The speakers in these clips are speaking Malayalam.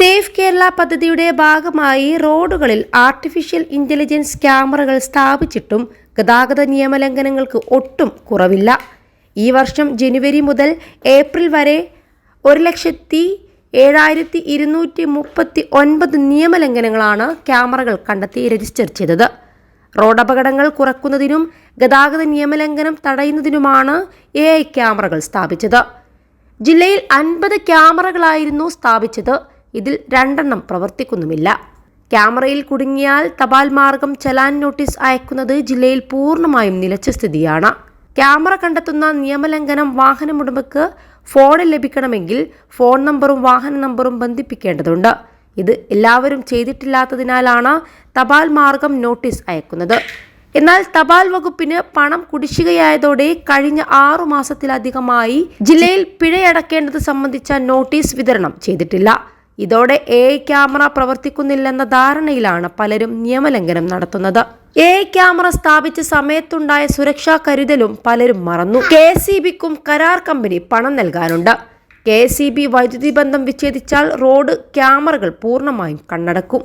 സേഫ് കേരള പദ്ധതിയുടെ ഭാഗമായി റോഡുകളിൽ ആർട്ടിഫിഷ്യൽ ഇന്റലിജൻസ് ക്യാമറകൾ സ്ഥാപിച്ചിട്ടും ഗതാഗത നിയമലംഘനങ്ങൾക്ക് ഒട്ടും കുറവില്ല. ഈ വർഷം ജനുവരി മുതൽ ഏപ്രിൽ വരെ 1,07,239 നിയമലംഘനങ്ങളാണ് ക്യാമറകൾ കണ്ടെത്തി രജിസ്റ്റർ ചെയ്തത്. റോഡപകടങ്ങൾ കുറയ്ക്കുന്നതിനും ഗതാഗത നിയമലംഘനം തടയുന്നതിനുമാണ് AI ക്യാമറകൾ സ്ഥാപിച്ചത്. ജില്ലയിൽ 50 ക്യാമറകളായിരുന്നു സ്ഥാപിച്ചത്. ഇതിൽ 2 പ്രവർത്തിക്കുന്നുമില്ല. ക്യാമറയിൽ കുടുങ്ങിയാൽ തപാൽ മാർഗം ചലാൻ നോട്ടീസ് അയക്കുന്നത് ജില്ലയിൽ പൂർണ്ണമായും നിലച്ച സ്ഥിതിയാണ്. ക്യാമറ കണ്ടെത്തുന്ന നിയമലംഘനം വാഹനമുടമയ്ക്ക് ഫോണിൽ ലഭിക്കണമെങ്കിൽ ഫോൺ നമ്പറും വാഹന നമ്പറും ബന്ധിപ്പിക്കേണ്ടതുണ്ട്. ഇത് എല്ലാവരും ചെയ്തിട്ടില്ലാത്തതിനാലാണ് തപാൽ മാർഗം നോട്ടീസ് അയക്കുന്നത്. എന്നാൽ തപാൽ വകുപ്പിന് പണം കുടിശ്ശികയായതോടെ കഴിഞ്ഞ 6 മാസത്തിലധികമായി ജില്ലയിൽ പിഴയടക്കേണ്ടത് സംബന്ധിച്ച നോട്ടീസ് വിതരണം ചെയ്തിട്ടില്ല. ഇതോടെ AI ക്യാമറ പ്രവർത്തിക്കുന്നില്ലെന്ന ധാരണയിലാണ് പലരും നിയമലംഘനം നടത്തുന്നത്. AI ക്യാമറ സ്ഥാപിച്ച സമയത്തുണ്ടായ സുരക്ഷാ കരുതലും പലരും മറന്നു. KSEBക്കും കരാർ കമ്പനി പണം നൽകാനുണ്ട്. KSEB വൈദ്യുതി ബന്ധം വിച്ഛേദിച്ചാൽ റോഡ് ക്യാമറകൾ പൂർണ്ണമായും കണ്ണടക്കും.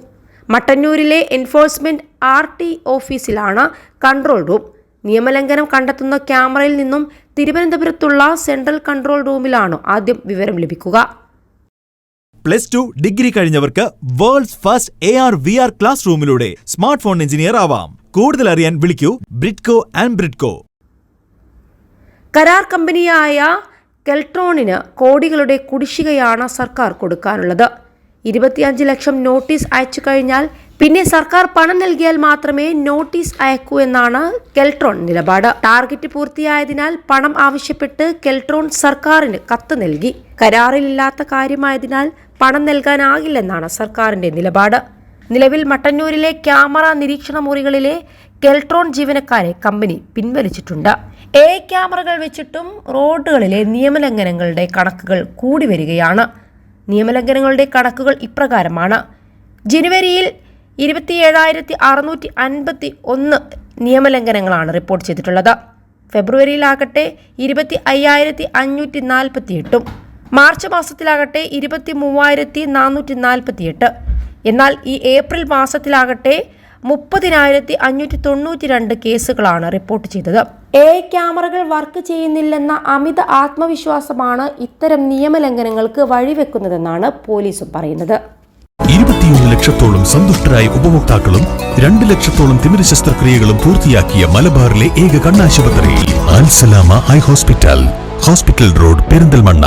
മട്ടന്നൂരിലെ എൻഫോഴ്സ്മെന്റ് RT ഓഫീസിലാണ് കൺട്രോൾ റൂം. നിയമലംഘനം കണ്ടെത്തുന്ന ക്യാമറയിൽ നിന്നും തിരുവനന്തപുരത്തുള്ള സെൻട്രൽ കൺട്രോൾ റൂമിലാണ് ആദ്യം വിവരം ലഭിക്കുക. +2 ഡിഗ്രി കഴിഞ്ഞവർക്ക് വേൾഡ്സ് ഫസ്റ്റ് AR/VR ക്ലാസ് റൂമിലൂടെ സ്മാർട്ട് ഫോൺ എഞ്ചിനീയർ ആവാം. കൂടുതൽ അറിയാൻ വിളിക്കൂ ബ്രിഡ്കോ ആൻഡ് ബ്രിഡ്കോ. കരാർ കമ്പനിയായ കെൽട്രോണിന് കോടികളുടെ കുടിശ്ശികയാണ് സർക്കാർ കൊടുക്കാനുള്ളത്. 25 ലക്ഷം നോട്ടീസ് അയച്ചു കഴിഞ്ഞാൽ പിന്നെ സർക്കാർ പണം നൽകിയാൽ മാത്രമേ നോട്ടീസ് അയക്കൂ എന്നാണ് കെൽട്രോൺ നിലപാട്. ടാർഗറ്റ് പൂർത്തിയായതിനാൽ പണം ആവശ്യപ്പെട്ട് കെൽട്രോൺ സർക്കാരിന് കത്ത് നൽകി. കരാറിലില്ലാത്ത കാര്യമായതിനാൽ പണം നൽകാനാകില്ലെന്നാണ് സർക്കാരിന്റെ നിലപാട്. നിലവിൽ മട്ടന്നൂരിലെ ക്യാമറ നിരീക്ഷണ മുറികളിലെ കെൽട്രോൺ ജീവനക്കാരെ കമ്പനി പിൻവലിച്ചിട്ടുണ്ട്. AI ക്യാമറകൾ വെച്ചിട്ടും റോഡുകളിലെ നിയമലംഘനങ്ങളുടെ കണക്കുകൾ കൂടി വരികയാണ്. നിയമലംഘനങ്ങളുടെ കണക്കുകൾ ഇപ്രകാരമാണ്. ജനുവരിയിൽ 27,651 നിയമലംഘനങ്ങളാണ് റിപ്പോർട്ട് ചെയ്തിട്ടുള്ളത്. ഫെബ്രുവരിയിലാകട്ടെ 25,548, മാർച്ച് മാസത്തിലാകട്ടെ 23,448. എന്നാൽ ഈ ഏപ്രിൽ മാസത്തിലാകട്ടെ 30,592 കേസുകളാണ് റിപ്പോർട്ട് ചെയ്തത്. AI ക്യാമറകൾ വർക്ക് ചെയ്യുന്നില്ലെന്ന അമിത ആത്മവിശ്വാസമാണ് ഇത്തരം നിയമലംഘനങ്ങൾക്ക് വഴിവെക്കുന്നതെന്നാണ് പോലീസും പറയുന്നത്. 21 ലക്ഷത്തോളം സന്തുഷ്ടരായ ഉപഭോക്താക്കളും 2 ലക്ഷത്തോളം തിമിര ശസ്ത്രക്രിയകളും പൂർത്തിയാക്കിയ മലബാറിലെ ഏക കണ്ണാശുപത്രി അൽ സലാമ ഹൈ ഹോസ്പിറ്റൽ റോഡ് പെരിന്തൽമണ്ണ.